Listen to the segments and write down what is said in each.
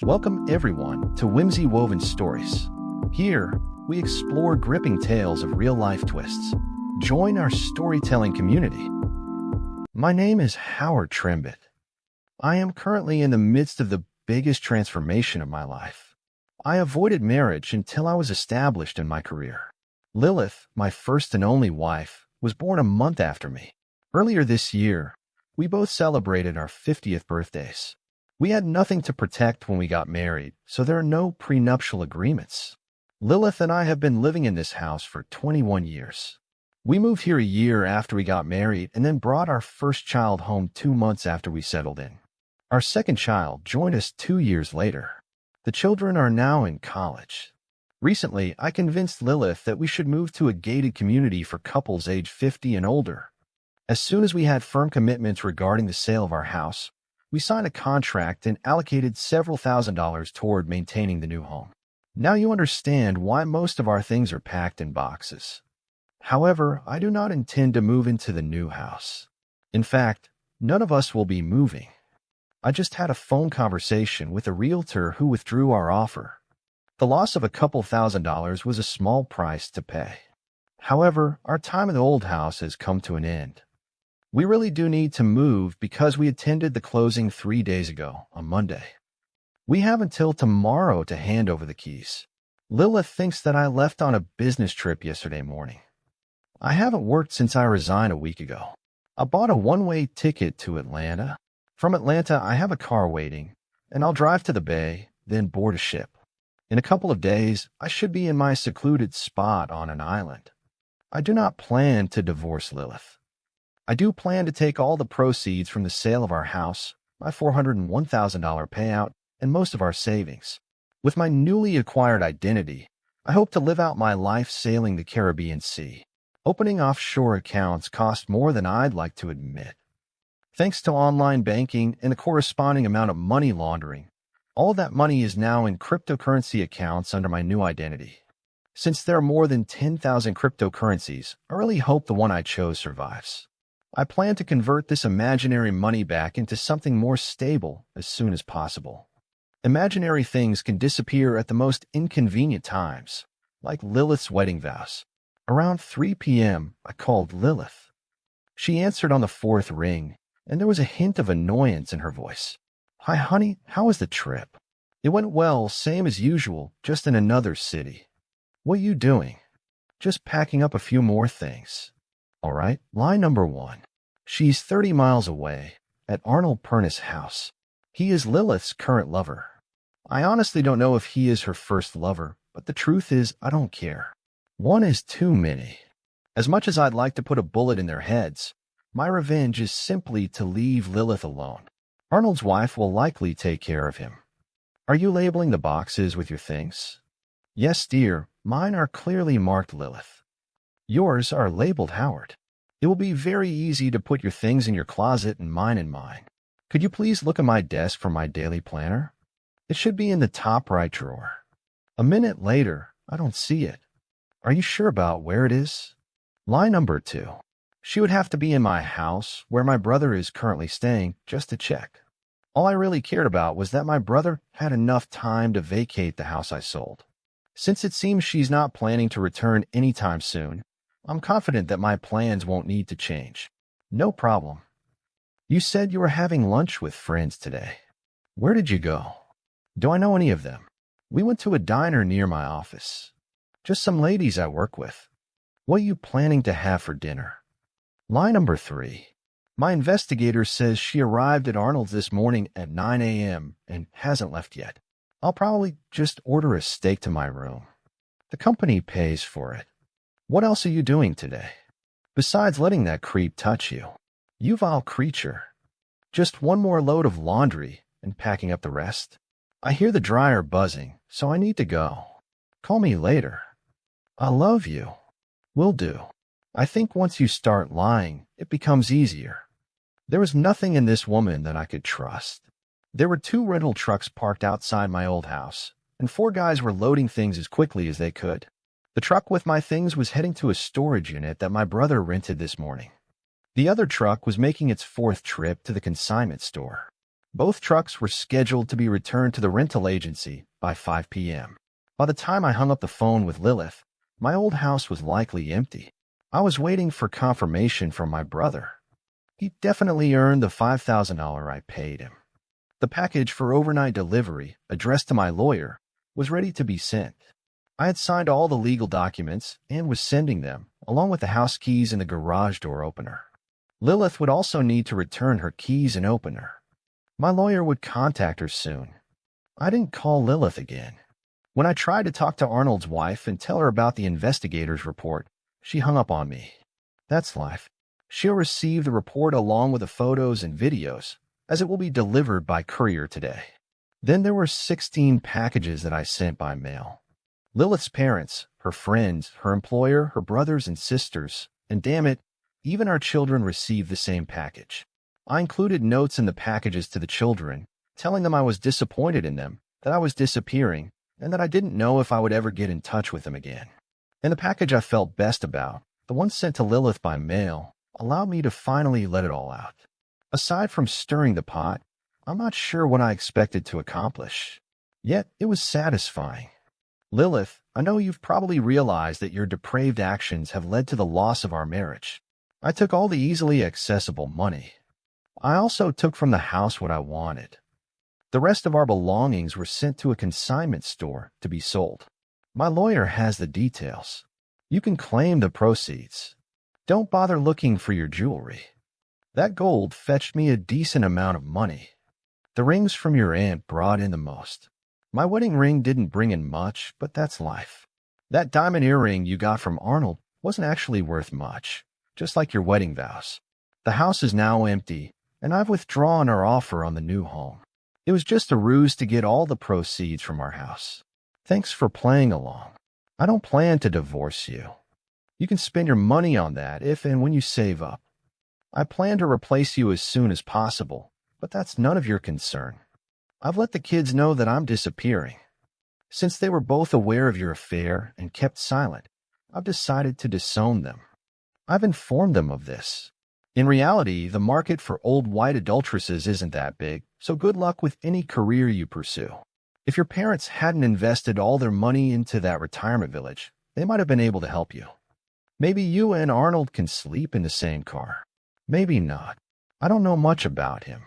Welcome everyone to Whimsy Woven Stories. Here, we explore gripping tales of real-life twists. Join our storytelling community. My name is Howard Trembit. I am currently in the midst of the biggest transformation of my life. I avoided marriage until I was established in my career. Lilith, my first and only wife, was born a month after me. Earlier this year, we both celebrated our 50th birthdays. We had nothing to protect when we got married, so there are no prenuptial agreements. Lilith and I have been living in this house for 21 years. We moved here a year after we got married and then brought our first child home 2 months after we settled in. Our second child joined us 2 years later. The children are now in college. Recently, I convinced Lilith that we should move to a gated community for couples age 50 and older. As soon as we had firm commitments regarding the sale of our house, we signed a contract and allocated several $1,000s toward maintaining the new home. Now you understand why most of our things are packed in boxes. However, I do not intend to move into the new house. In fact, none of us will be moving. I just had a phone conversation with a realtor who withdrew our offer. The loss of a couple $1,000s was a small price to pay. However, our time in the old house has come to an end. We really do need to move because we attended the closing 3 days ago, on Monday. We have until tomorrow to hand over the keys. Lilith thinks that I left on a business trip yesterday morning. I haven't worked since I resigned a week ago. I bought a one-way ticket to Atlanta. From Atlanta, I have a car waiting, and I'll drive to the bay, then board a ship. In a couple of days, I should be in my secluded spot on an island. I do not plan to divorce Lilith. I do plan to take all the proceeds from the sale of our house, my $401,000 payout, and most of our savings. With my newly acquired identity, I hope to live out my life sailing the Caribbean Sea. Opening offshore accounts cost more than I'd like to admit. Thanks to online banking and the corresponding amount of money laundering, all of that money is now in cryptocurrency accounts under my new identity. Since there are more than 10,000 cryptocurrencies, I really hope the one I chose survives. I plan to convert this imaginary money back into something more stable as soon as possible. Imaginary things can disappear at the most inconvenient times, like Lilith's wedding vows. Around 3 p.m., I called Lilith. She answered on the 4th ring, and there was a hint of annoyance in her voice. "Hi, honey, how was the trip?" "It went well, same as usual, just in another city." "What you doing?" "Just packing up a few more things." All right, line number 1. She's 30 miles away, at Arnold Pernis' house. He is Lilith's current lover. I honestly don't know if he is her first lover, but the truth is, I don't care. One is too many. As much as I'd like to put a bullet in their heads, my revenge is simply to leave Lilith alone. Arnold's wife will likely take care of him. Are you labeling the boxes with your things? Yes, dear, mine are clearly marked Lilith. Yours are labeled Howard. It will be very easy to put your things in your closet and mine in mine. Could you please look at my desk for my daily planner? It should be in the top right drawer. A minute later, I don't see it. Are you sure about where it is? Line number 2. She would have to be in my house, where my brother is currently staying, just to check. All I really cared about was that my brother had enough time to vacate the house I sold. Since it seems she's not planning to return anytime soon, I'm confident that my plans won't need to change. No problem. You said you were having lunch with friends today. Where did you go? Do I know any of them? We went to a diner near my office. Just some ladies I work with. What are you planning to have for dinner? Line number 3. My investigator says she arrived at Arnold's this morning at 9 a.m. and hasn't left yet. I'll probably just order a steak to my room. The company pays for it. What else are you doing today? Besides letting that creep touch you? You vile creature. Just one more load of laundry and packing up the rest? I hear the dryer buzzing, so I need to go. Call me later. I love you. Will do. I think once you start lying, it becomes easier. There was nothing in this woman that I could trust. There were 2 rental trucks parked outside my old house, and 4 guys were loading things as quickly as they could. The truck with my things was heading to a storage unit that my brother rented this morning. The other truck was making its 4th trip to the consignment store. Both trucks were scheduled to be returned to the rental agency by 5 p.m. By the time I hung up the phone with Lilith, my old house was likely empty. I was waiting for confirmation from my brother. He definitely earned the $5,000 I paid him. The package for overnight delivery, addressed to my lawyer, was ready to be sent. I had signed all the legal documents and was sending them, along with the house keys and the garage door opener. Lilith would also need to return her keys and opener. My lawyer would contact her soon. I didn't call Lilith again. When I tried to talk to Arnold's wife and tell her about the investigator's report, she hung up on me. That's life. She'll receive the report along with the photos and videos, as it will be delivered by courier today. Then there were 16 packages that I sent by mail. Lilith's parents, her friends, her employer, her brothers and sisters, and damn it, even our children received the same package. I included notes in the packages to the children, telling them I was disappointed in them, that I was disappearing, and that I didn't know if I would ever get in touch with them again. And the package I felt best about, the one sent to Lilith by mail, allowed me to finally let it all out. Aside from stirring the pot, I'm not sure what I expected to accomplish. Yet it was satisfying. Lilith, I know you've probably realized that your depraved actions have led to the loss of our marriage. I took all the easily accessible money. I also took from the house what I wanted. The rest of our belongings were sent to a consignment store to be sold. My lawyer has the details. You can claim the proceeds. Don't bother looking for your jewelry. That gold fetched me a decent amount of money. The rings from your aunt brought in the most. My wedding ring didn't bring in much, but that's life. That diamond earring you got from Arnold wasn't actually worth much, just like your wedding vows. The house is now empty, and I've withdrawn our offer on the new home. It was just a ruse to get all the proceeds from our house. Thanks for playing along. I don't plan to divorce you. You can spend your money on that if and when you save up. I plan to replace you as soon as possible, but that's none of your concern. I've let the kids know that I'm disappearing. Since they were both aware of your affair and kept silent, I've decided to disown them. I've informed them of this. In reality, the market for old white adulteresses isn't that big, so good luck with any career you pursue. If your parents hadn't invested all their money into that retirement village, they might have been able to help you. Maybe you and Arnold can sleep in the same car. Maybe not. I don't know much about him.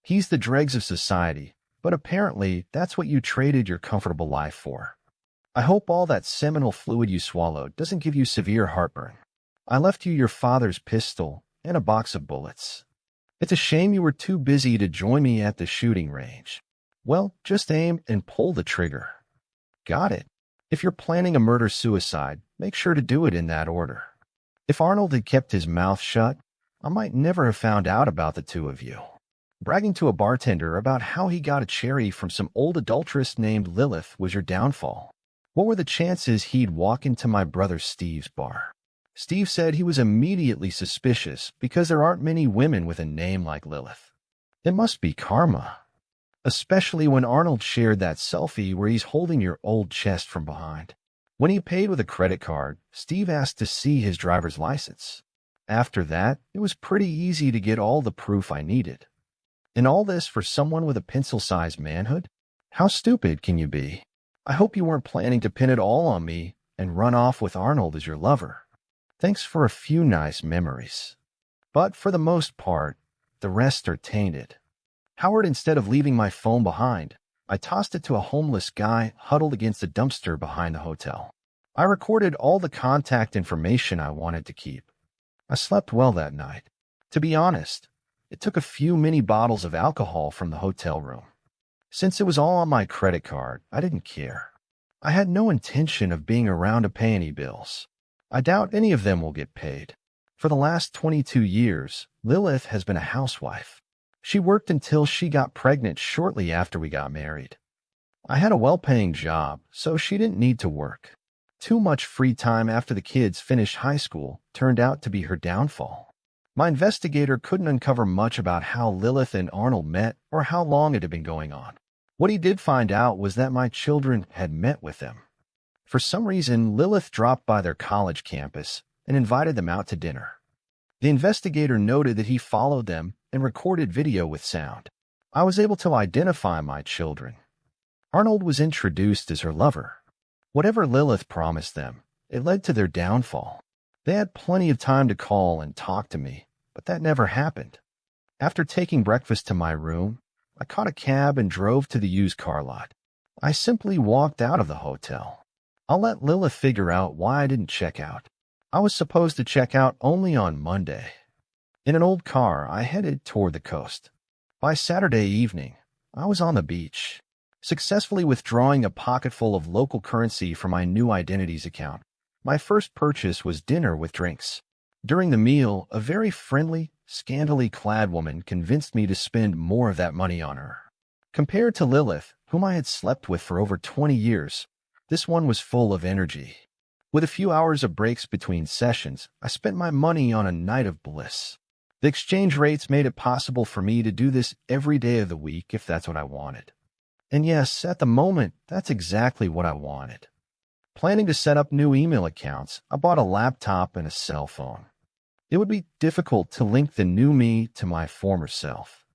He's the dregs of society, but apparently that's what you traded your comfortable life for. I hope all that seminal fluid you swallowed doesn't give you severe heartburn. I left you your father's pistol and a box of bullets. It's a shame you were too busy to join me at the shooting range. Well, just aim and pull the trigger. Got it. If you're planning a murder-suicide, make sure to do it in that order. If Arnold had kept his mouth shut, I might never have found out about the two of you. Bragging to a bartender about how he got a cherry from some old adulteress named Lilith was your downfall. What were the chances he'd walk into my brother Steve's bar? Steve said he was immediately suspicious because there aren't many women with a name like Lilith. It must be karma. Especially when Arnold shared that selfie where he's holding your old chest from behind. When he paid with a credit card, Steve asked to see his driver's license. After that, it was pretty easy to get all the proof I needed. And all this for someone with a pencil-sized manhood? How stupid can you be? I hope you weren't planning to pin it all on me and run off with Arnold as your lover. Thanks for a few nice memories. But for the most part, the rest are tainted. Howard, instead of leaving my phone behind, I tossed it to a homeless guy huddled against a dumpster behind the hotel. I recorded all the contact information I wanted to keep. I slept well that night. To be honest, it took a few mini bottles of alcohol from the hotel room. Since it was all on my credit card, I didn't care. I had no intention of being around to pay any bills. I doubt any of them will get paid. For the last 22 years, Lilith has been a housewife. She worked until she got pregnant shortly after we got married. I had a well-paying job, so she didn't need to work. Too much free time after the kids finished high school turned out to be her downfall. My investigator couldn't uncover much about how Lilith and Arnold met or how long it had been going on. What he did find out was that my children had met with them. For some reason, Lilith dropped by their college campus and invited them out to dinner. The investigator noted that he followed them and recorded video with sound. I was able to identify my children. Arnold was introduced as her lover. Whatever Lilith promised them, it led to their downfall. They had plenty of time to call and talk to me, but that never happened. After taking breakfast to my room, I caught a cab and drove to the used car lot. I simply walked out of the hotel. I'll let Lilith figure out why I didn't check out. I was supposed to check out only on Monday. In an old car, I headed toward the coast. By Saturday evening, I was on the beach, successfully withdrawing a pocketful of local currency from my new identities account. My first purchase was dinner with drinks. During the meal, a very friendly, scantily clad woman convinced me to spend more of that money on her. Compared to Lilith, whom I had slept with for over 20 years, this one was full of energy. With a few hours of breaks between sessions, I spent my money on a night of bliss. The exchange rates made it possible for me to do this every day of the week if that's what I wanted. And yes, at the moment, that's exactly what I wanted. Planning to set up new email accounts, I bought a laptop and a cell phone. It would be difficult to link the new me to my former self.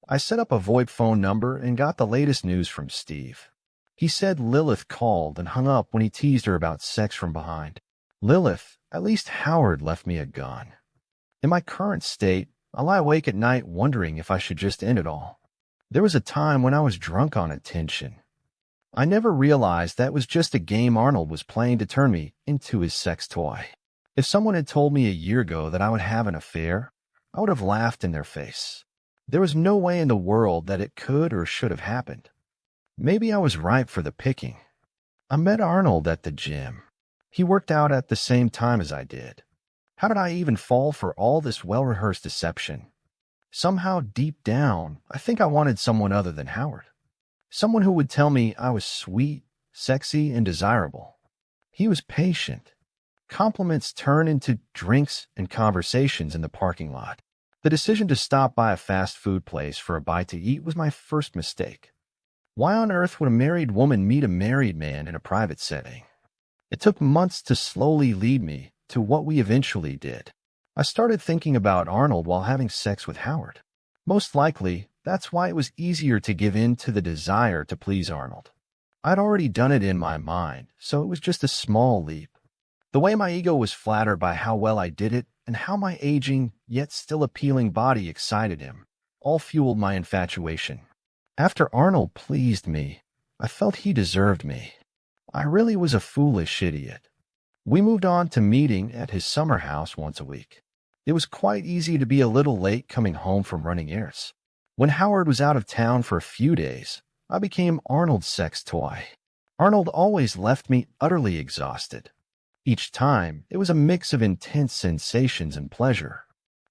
I set up a VoIP phone number and got the latest news from Steve. He said Lilith called and hung up when he teased her about sex from behind. Lilith, at least Howard left me a gun. In my current state, I lie awake at night wondering if I should just end it all. There was a time when I was drunk on attention. I never realized that was just a game Arnold was playing to turn me into his sex toy. If someone had told me a year ago that I would have an affair, I would have laughed in their face. There was no way in the world that it could or should have happened. Maybe I was ripe for the picking. I met Arnold at the gym. He worked out at the same time as I did. How did I even fall for all this well-rehearsed deception? Somehow, deep down, I think I wanted someone other than Howard. Someone who would tell me I was sweet, sexy, and desirable. He was patient. Compliments turned into drinks and conversations in the parking lot. The decision to stop by a fast food place for a bite to eat was my first mistake. Why on earth would a married woman meet a married man in a private setting? It took months to slowly lead me to what we eventually did. I started thinking about Arnold while having sex with Howard. Most likely, that's why it was easier to give in to the desire to please Arnold. I'd already done it in my mind, so it was just a small leap. The way my ego was flattered by how well I did it and how my aging, yet still appealing body excited him, all fueled my infatuation. After Arnold pleased me, I felt he deserved me. I really was a foolish idiot. We moved on to meeting at his summer house once a week. It was quite easy to be a little late coming home from running errands. When Howard was out of town for a few days, I became Arnold's sex toy. Arnold always left me utterly exhausted. Each time, it was a mix of intense sensations and pleasure.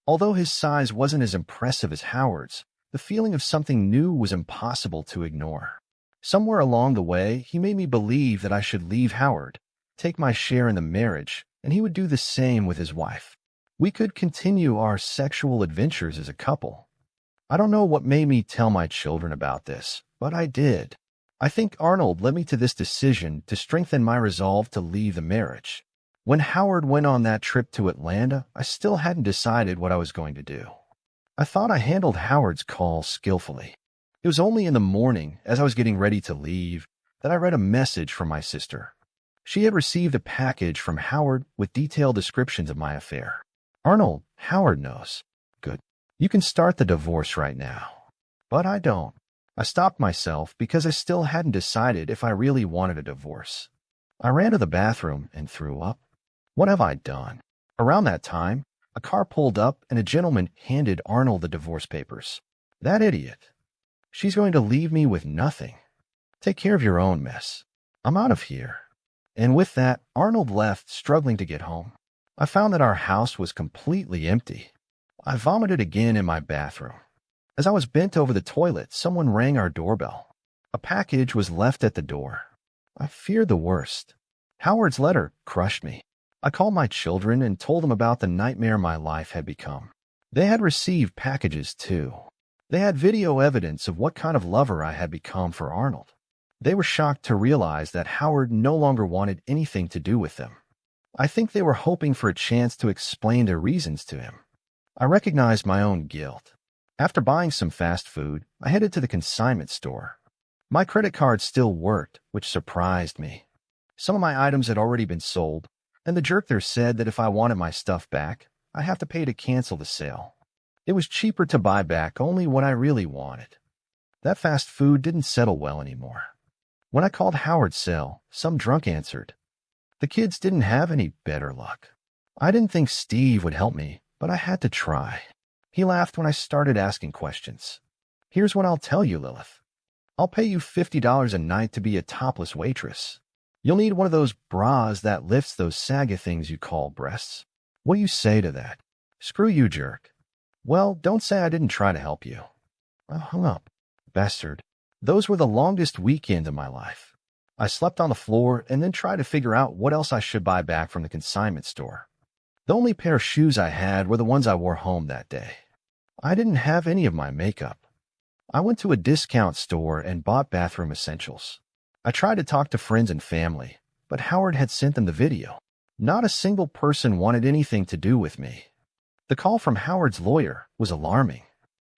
Although his size wasn't as impressive as Howard's, the feeling of something new was impossible to ignore. Somewhere along the way, he made me believe that I should leave Howard, take my share in the marriage, and he would do the same with his wife. We could continue our sexual adventures as a couple. I don't know what made me tell my children about this, but I did. I think Arnold led me to this decision to strengthen my resolve to leave the marriage. When Howard went on that trip to Atlanta, I still hadn't decided what I was going to do. I thought I handled Howard's call skillfully. It was only in the morning, as I was getting ready to leave, that I read a message from my sister. She had received a package from Howard with detailed descriptions of my affair. Arnold, Howard knows. Good. You can start the divorce right now. But I don't. I stopped myself because I still hadn't decided if I really wanted a divorce. I ran to the bathroom and threw up. What have I done? Around that time, a car pulled up and a gentleman handed Arnold the divorce papers. That idiot. She's going to leave me with nothing. Take care of your own mess. I'm out of here. And with that, Arnold left, struggling to get home. I found that our house was completely empty. I vomited again in my bathroom. As I was bent over the toilet, someone rang our doorbell. A package was left at the door. I feared the worst. Howard's letter crushed me. I called my children and told them about the nightmare my life had become. They had received packages too. They had video evidence of what kind of lover I had become for Arnold. They were shocked to realize that Howard no longer wanted anything to do with them. I think they were hoping for a chance to explain their reasons to him. I recognized my own guilt. After buying some fast food, I headed to the consignment store. My credit card still worked, which surprised me. Some of my items had already been sold, and the jerk there said that if I wanted my stuff back, I'd have to pay to cancel the sale. It was cheaper to buy back only what I really wanted. That fast food didn't settle well anymore. When I called Howard's cell, some drunk answered. The kids didn't have any better luck. I didn't think Steve would help me, but I had to try. He laughed when I started asking questions. Here's what I'll tell you, Lilith. I'll pay you $50 a night to be a topless waitress. You'll need one of those bras that lifts those saggy things you call breasts. What do you say to that? Screw you, jerk. Well, don't say I didn't try to help you. I hung up. Bastard. Those were the longest weekends of my life. I slept on the floor and then tried to figure out what else I should buy back from the consignment store. The only pair of shoes I had were the ones I wore home that day. I didn't have any of my makeup. I went to a discount store and bought bathroom essentials. I tried to talk to friends and family, but Howard had sent them the video. Not a single person wanted anything to do with me. The call from Howard's lawyer was alarming.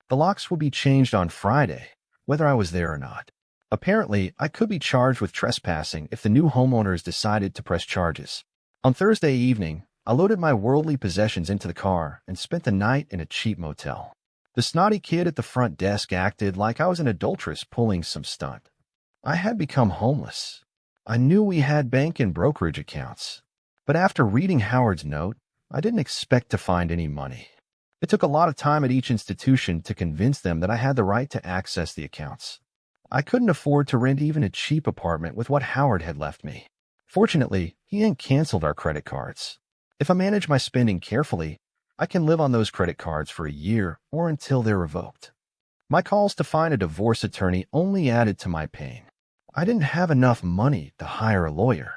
The locks would be changed on Friday, whether I was there or not. Apparently, I could be charged with trespassing if the new homeowners decided to press charges. On Thursday evening, I loaded my worldly possessions into the car and spent the night in a cheap motel. The snotty kid at the front desk acted like I was an adulteress pulling some stunt. I had become homeless. I knew we had bank and brokerage accounts, but after reading Howard's note, I didn't expect to find any money. It took a lot of time at each institution to convince them that I had the right to access the accounts. I couldn't afford to rent even a cheap apartment with what Howard had left me. Fortunately, he hadn't canceled our credit cards. If I manage my spending carefully, I can live on those credit cards for a year or until they're revoked. My calls to find a divorce attorney only added to my pain. I didn't have enough money to hire a lawyer.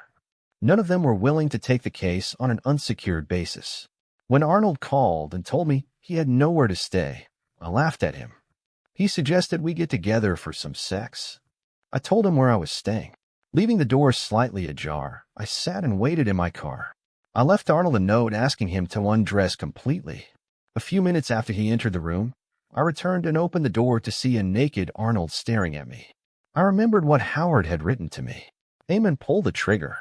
None of them were willing to take the case on an unsecured basis. When Arnold called and told me he had nowhere to stay, I laughed at him. He suggested we get together for some sex. I told him where I was staying. Leaving the door slightly ajar, I sat and waited in my car. I left Arnold a note asking him to undress completely. A few minutes after he entered the room, I returned and opened the door to see a naked Arnold staring at me. I remembered what Howard had written to me. Aim and pull the trigger.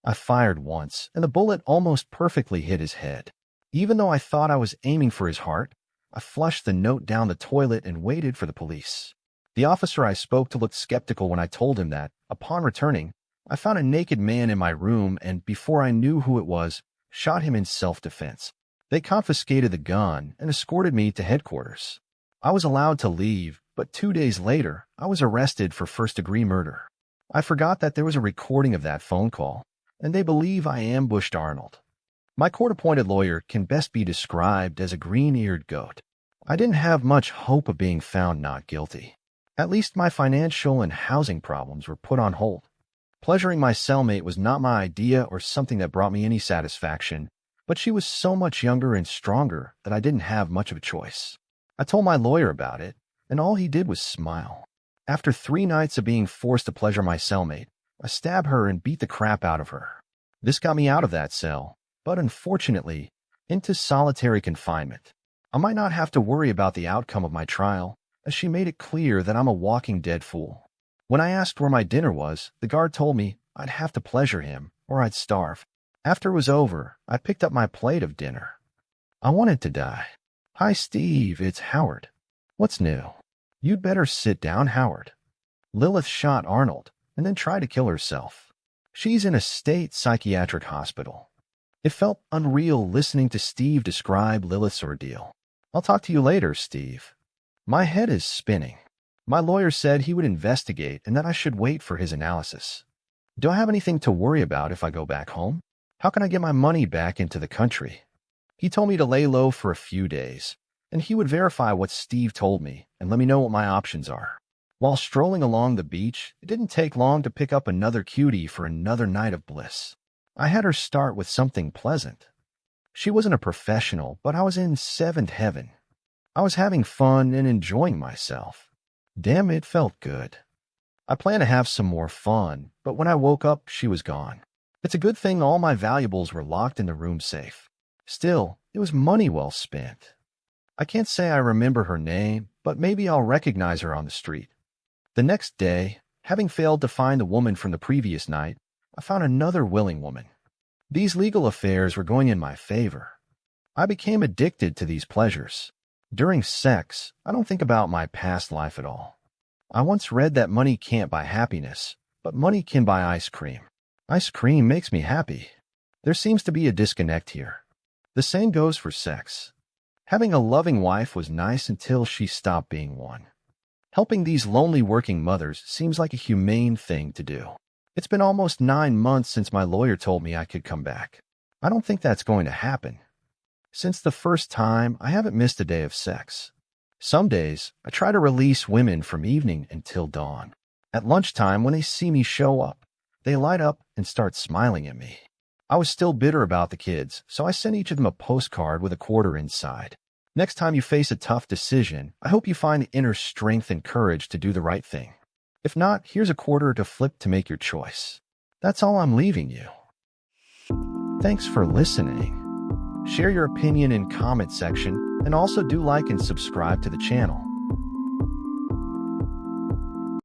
I fired once, and the bullet almost perfectly hit his head. Even though I thought I was aiming for his heart, I flushed the note down the toilet and waited for the police. The officer I spoke to looked skeptical when I told him that, upon returning, I found a naked man in my room and, before I knew who it was, shot him in self-defense. They confiscated the gun and escorted me to headquarters. I was allowed to leave, but 2 days later, I was arrested for first-degree murder. I forgot that there was a recording of that phone call, and they believe I ambushed Arnold. My court-appointed lawyer can best be described as a green-eared goat. I didn't have much hope of being found not guilty. At least my financial and housing problems were put on hold. Pleasuring my cellmate was not my idea or something that brought me any satisfaction, but she was so much younger and stronger that I didn't have much of a choice. I told my lawyer about it, and all he did was smile. After 3 nights of being forced to pleasure my cellmate, I stabbed her and beat the crap out of her. This got me out of that cell, but unfortunately, into solitary confinement. I might not have to worry about the outcome of my trial, as she made it clear that I'm a walking dead fool. When I asked where my dinner was, the guard told me I'd have to pleasure him, or I'd starve. After it was over, I picked up my plate of dinner. I wanted to die. Hi, Steve, it's Howard. What's new? You'd better sit down, Howard. Lilith shot Arnold and then tried to kill herself. She's in a state psychiatric hospital. It felt unreal listening to Steve describe Lilith's ordeal. I'll talk to you later, Steve. My head is spinning. My lawyer said he would investigate and that I should wait for his analysis. Do I have anything to worry about if I go back home? How can I get my money back into the country? He told me to lay low for a few days, and he would verify what Steve told me and let me know what my options are. While strolling along the beach, it didn't take long to pick up another cutie for another night of bliss. I had her start with something pleasant. She wasn't a professional, but I was in 7th heaven. I was having fun and enjoying myself. Damn, it felt good. I planned to have some more fun, but when I woke up, she was gone. It's a good thing all my valuables were locked in the room safe. Still, it was money well spent. I can't say I remember her name, but maybe I'll recognize her on the street. The next day, having failed to find the woman from the previous night, I found another willing woman. These legal affairs were going in my favor. I became addicted to these pleasures. During sex, I don't think about my past life at all. I once read that money can't buy happiness, but money can buy ice cream. Ice cream makes me happy. There seems to be a disconnect here. The same goes for sex. Having a loving wife was nice until she stopped being one. Helping these lonely working mothers seems like a humane thing to do. It's been almost 9 months since my lawyer told me I could come back. I don't think that's going to happen. Since the first time, I haven't missed a day of sex. Some days, I try to release women from evening until dawn. At lunchtime, when they see me show up, they light up and start smiling at me. I was still bitter about the kids, so I sent each of them a postcard with a quarter inside. Next time you face a tough decision, I hope you find the inner strength and courage to do the right thing. If not, here's a quarter to flip to make your choice. That's all I'm leaving you. Thanks for listening. Share your opinion in comment section and also do like and subscribe to the channel.